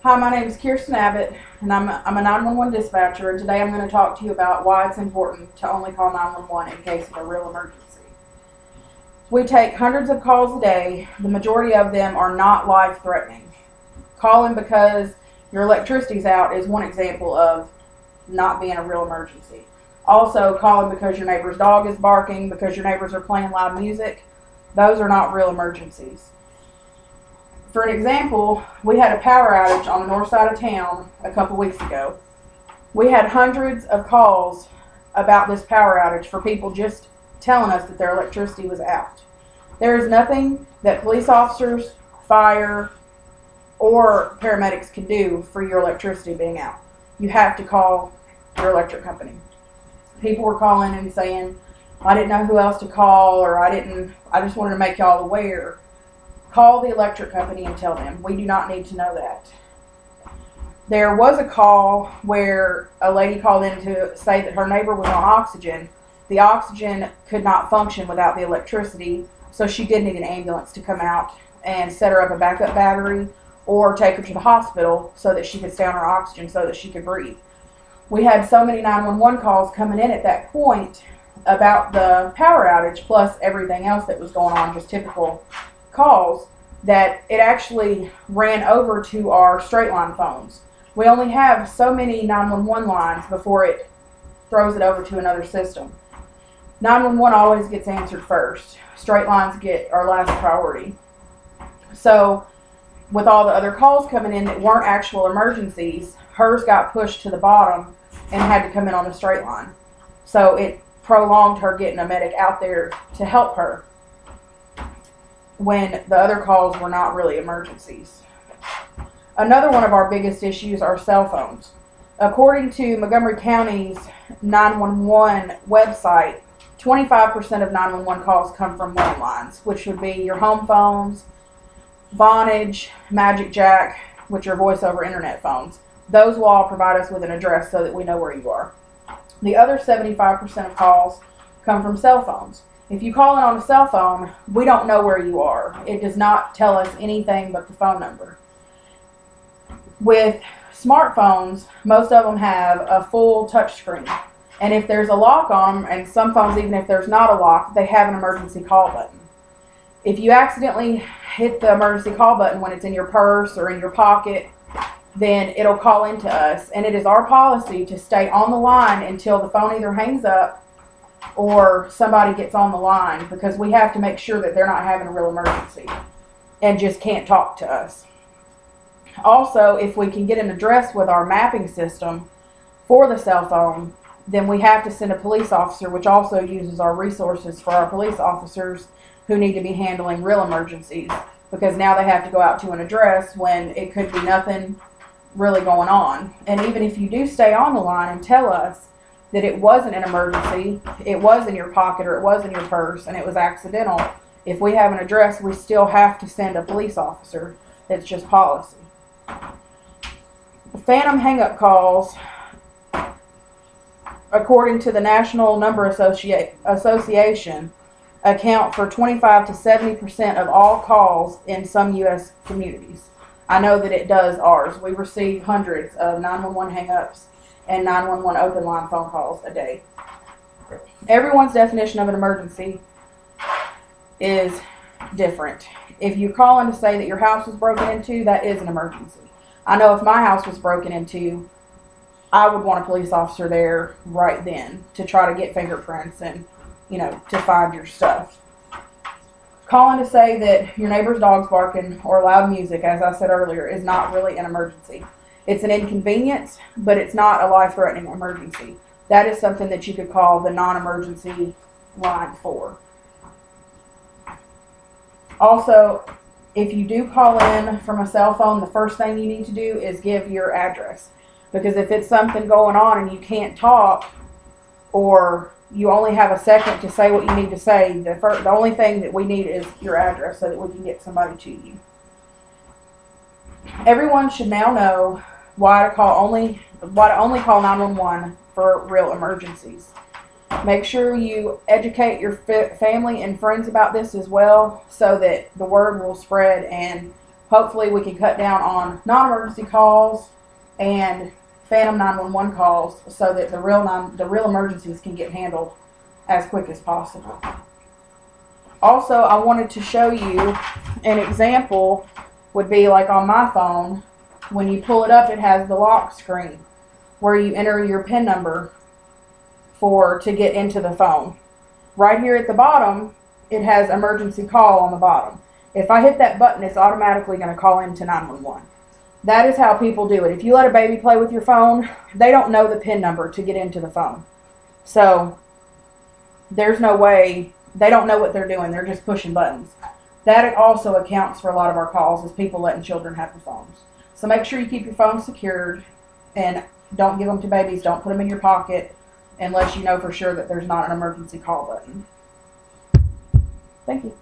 Hi, my name is Kirsten Abbott, and I'm a 911 dispatcher, and today I'm going to talk to you about why it's important to only call 911 in case of a real emergency. We take hundreds of calls a day. The majority of them are not life-threatening. Calling because your electricity's out is one example of not being a real emergency. Also, calling because your neighbor's dog is barking, because your neighbors are playing loud music, those are not real emergencies. For an example, we had a power outage on the north side of town a couple weeks ago. We had hundreds of calls about this power outage for people just telling us that their electricity was out. There is nothing that police officers, fire, or paramedics can do for your electricity being out. You have to call your electric company. People were calling and saying, I didn't know who else to call, or I just wanted to make y'all aware. Call the electric company and tell them. We do not need to know that. There was a call where a lady called in to say that her neighbor was on oxygen. The oxygen could not function without the electricity, so she did need an ambulance to come out and set her up a backup battery or take her to the hospital so that she could stay on her oxygen so that she could breathe. We had so many 911 calls coming in at that point about the power outage plus everything else that was going on, just typical calls, that it actually ran over to our straight line phones. We only have so many 911 lines before it throws it over to another system. 911 always gets answered first. Straight lines get our last priority. So with all the other calls coming in that weren't actual emergencies, hers got pushed to the bottom and had to come in on the straight line. So it prolonged her getting a medic out there to help her when the other calls were not really emergencies. Another one of our biggest issues are cell phones. According to Montgomery County's 911 website, 25% of 911 calls come from landlines, which would be your home phones, Vonage, Magic Jack, which are voice over internet phones. Those will all provide us with an address so that we know where you are. The other 75% of calls come from cell phones. If you call in on a cell phone, we don't know where you are. It does not tell us anything but the phone number. With smartphones, most of them have a full touchscreen. And if there's a lock on them, and some phones, even if there's not a lock, they have an emergency call button. If you accidentally hit the emergency call button when it's in your purse or in your pocket, then it'll call into us. And it is our policy to stay on the line until the phone either hangs up or somebody gets on the line, because we have to make sure that they're not having a real emergency and just can't talk to us. Also, if we can get an address with our mapping system for the cell phone, then we have to send a police officer, which also uses our resources for our police officers who need to be handling real emergencies, because now they have to go out to an address when it could be nothing really going on. And even if you do stay on the line and tell us that it wasn't an emergency, it was in your pocket or it was in your purse and it was accidental, if we have an address, we still have to send a police officer. It's just policy. Phantom hang-up calls, according to the National Number Association, account for 25 to 70% of all calls in some U.S. communities. I know that it does ours. We receive hundreds of 911 hang-ups and 911 open line phone calls a day. Everyone's definition of an emergency is different. If you call in to say that your house was broken into, that is an emergency. I know if my house was broken into, I would want a police officer there right then to try to get fingerprints and, to find your stuff. Calling to say that your neighbor's dog's barking or loud music, as I said earlier, is not really an emergency. It's an inconvenience, but it's not a life-threatening emergency. That is something that you could call the non-emergency line for. Also, if you do call in from a cell phone, the first thing you need to do is give your address. Because if it's something going on and you can't talk, or you only have a second to say what you need to say, the only thing that we need is your address so that we can get somebody to you. Everyone should now know why to only call 911 for real emergencies. Make sure you educate your family and friends about this as well, so that the word will spread and hopefully we can cut down on non-emergency calls and phantom 911 calls so that the real emergencies can get handled as quick as possible. Also, I wanted to show you an example would be like on my phone. When you pull it up, it has the lock screen where you enter your PIN number to get into the phone. Right here at the bottom, it has emergency call on the bottom. If I hit that button, it's automatically going to call into 911. That is how people do it. If you let a baby play with your phone, they don't know the PIN number to get into the phone. So there's no way, they don't know what they're doing. They're just pushing buttons. That also accounts for a lot of our calls, is people letting children have the phones. So make sure you keep your phone secured and don't give them to babies. Don't put them in your pocket unless you know for sure that there's not an emergency call button. Thank you.